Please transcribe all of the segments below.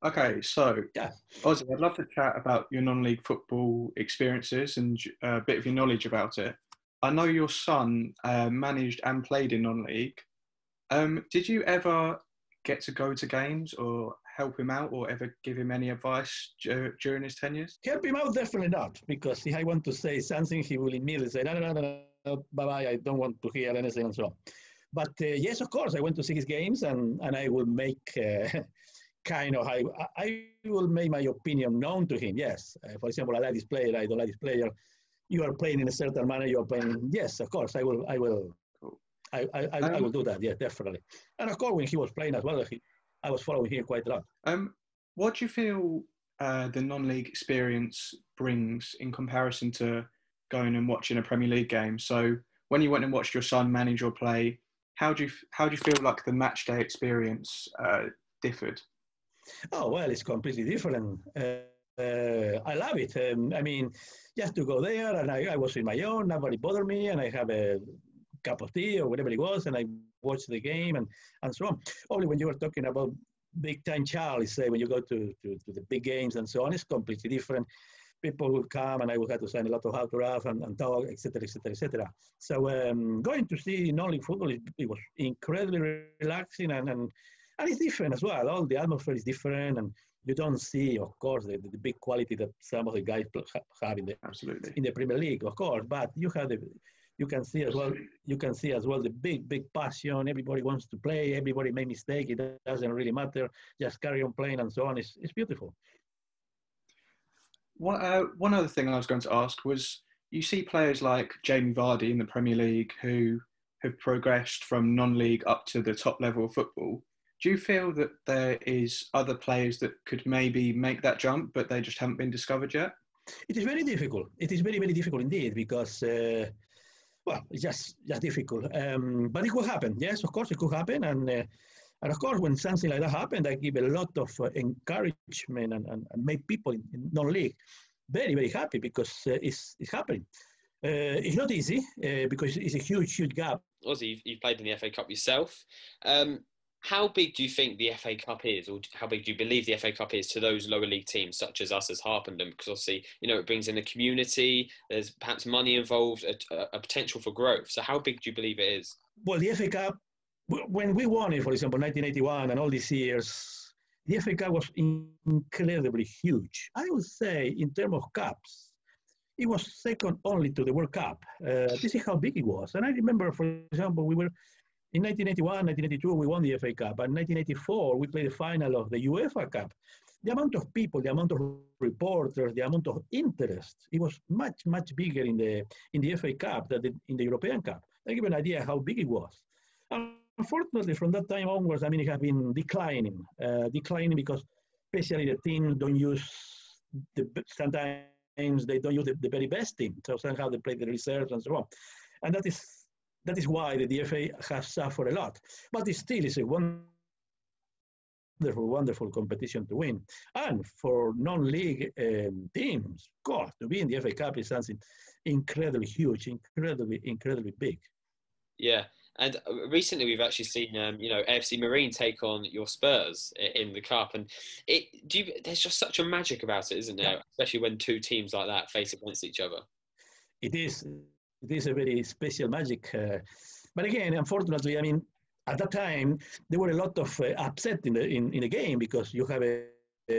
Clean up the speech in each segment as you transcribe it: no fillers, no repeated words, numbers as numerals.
Okay, so Yeah. Ozzy, I'd love to chat about your non-league football experiences and a bit of your knowledge about it. I know your son managed and played in non-league. Did you ever get to go to games or help him out or ever give him any advice during his tenures? Help him out, definitely not, because if I want to say something, he will immediately say, no, bye-bye, I don't want to hear anything and so on. But yes, of course, I went to see his games and I will make I will make my opinion known to him, yes. For example, I like this player, I don't like this player. You are playing in a certain manner, you are playing, yes, of course, I will Cool. I will do that, yeah, definitely. And of course, when he was playing as well, I was following him quite a lot. What do you feel the non-league experience brings in comparison to going and watching a Premier League game? So when you went and watched your son manage or play, how do you feel like the match day experience differed? Oh, well, it's completely different. I love it. I mean, just to go there, and I was in my own, nobody bothered me, and I have a cup of tea or whatever it was, and I watched the game and so on. Only when you were talking about big time Charlie, say, when you go to the big games and so on, it's completely different. People would come and I would have to sign a lot of autographs and talk, etc., etc., etc. So going to see non-league football, it was incredibly relaxing and it's different as well. All the atmosphere is different, and you don't see, of course, the big quality that some of the guys have Absolutely. in the Premier League, of course. But you can see as well. You can see as well the big passion. Everybody wants to play. Everybody make mistake. It doesn't really matter. Just carry on playing and so on. It's beautiful. One other thing I was going to ask was, you see players like Jamie Vardy in the Premier League who have progressed from non-league up to the top level of football. Do you feel that there is other players that could maybe make that jump, but they just haven't been discovered yet? It is very difficult. It is very, very difficult indeed because, well, it's just difficult. But it could happen. Yes, of course, it could happen. And of course, when something like that happens, I give a lot of encouragement and make people in non-league very, very happy because it's happening. It's not easy because it's a huge gap. Ozzy, you've played in the FA Cup yourself. How big do you think the FA Cup is, or how big do you believe the FA Cup is to those lower league teams such as us as Harpoon Town? Because obviously, it brings in the community, there's perhaps money involved, a potential for growth. So how big do you believe it is? Well, the FA Cup, when we won it, for example, 1981 and all these years, the FA Cup was incredibly huge. I would say in terms of cups, it was second only to the World Cup. This is how big it was. And I remember, for example, we were in 1981, 1982, we won the FA Cup. And 1984, we played the final of the UEFA Cup. The amount of people, the amount of reporters, the amount of interest, it was much, much bigger in the FA Cup than in the European Cup. I give you an idea how big it was. Unfortunately, from that time onwards, I mean, it has been declining because especially the teams don't use sometimes they don't use the very best team. So somehow they play the reserves and so on. And that is why the DFA has suffered a lot. But it still is a wonderful competition to win. And for non-league teams, God, to be in the FA Cup is something incredibly huge, incredibly big. Yeah. And recently we've actually seen, AFC Marine take on your Spurs in the Cup. And there's just such a magic about it, isn't there? Yeah. Especially when two teams like that face against each other. It is a very special magic. But again, unfortunately, I mean, at that time, there were a lot of upset in the game because you have a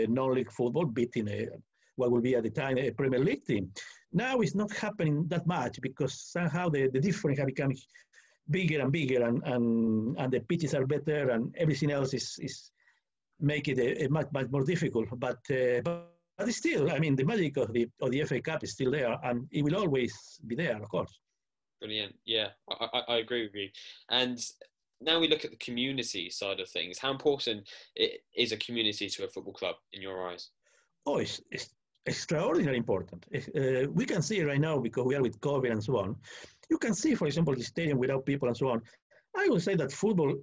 non-league football beating what will be at the time a Premier League team. Now it's not happening that much because somehow the difference has become bigger and bigger, and the pitches are better, and everything else is make it a much more difficult. But still, I mean, the magic of the FA Cup is still there, and it will always be there, of course. Brilliant. Yeah, I agree with you. And now we look at the community side of things. How important is a community to a football club in your eyes? Oh, it's extraordinarily important. We can see right now, because we are with COVID and so on, you can see, for example, the stadium without people and so on. I would say that football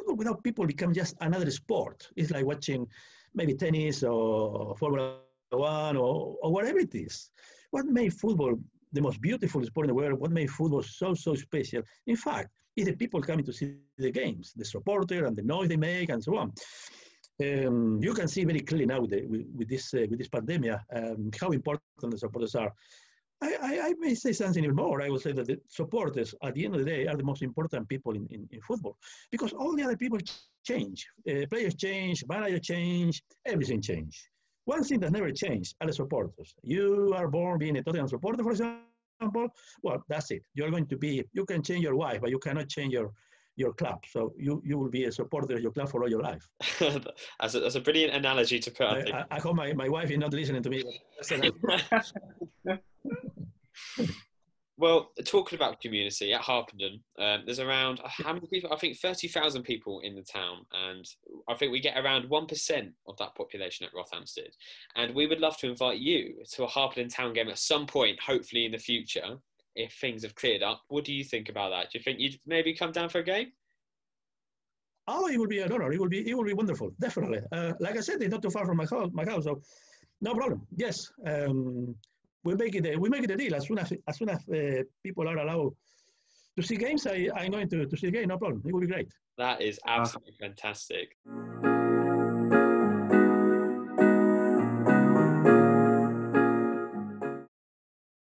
without people becomes just another sport. It's like watching maybe tennis or Formula One or whatever it is. What made football the most beautiful sport in the world, what made football so special, in fact, is the people coming to see the games, the supporter and the noise they make and so on. You can see very clearly now with this pandemic how important the supporters are. I may say something even more. I will say that the supporters, at the end of the day, are the most important people in football, because all the other people change. Players change, managers change, everything change. One thing that never changed are the supporters. You are born being a Tottenham supporter, for example. Well, that's it. You're going to be. You can change your wife, but you cannot change your club. So you will be a supporter of your club for all your life. That's a brilliant analogy to put. I hope my wife is not listening to me. Well, talking about community at Harpenden, there's around, how many people? I think 30,000 people in the town, and I think we get around 1% of that population at Rothamsted. And we would love to invite you to a Harpenden Town game at some point, hopefully in the future, if things have cleared up. What do you think about that? Do you think you'd maybe come down for a game? Oh, it will be an honor. It will be wonderful, definitely. Like I said, it's not too far from my house, so no problem. Yes. We make it a deal as soon as people are allowed to see games. I'm going to see a game, no problem. It will be great. That is absolutely fantastic.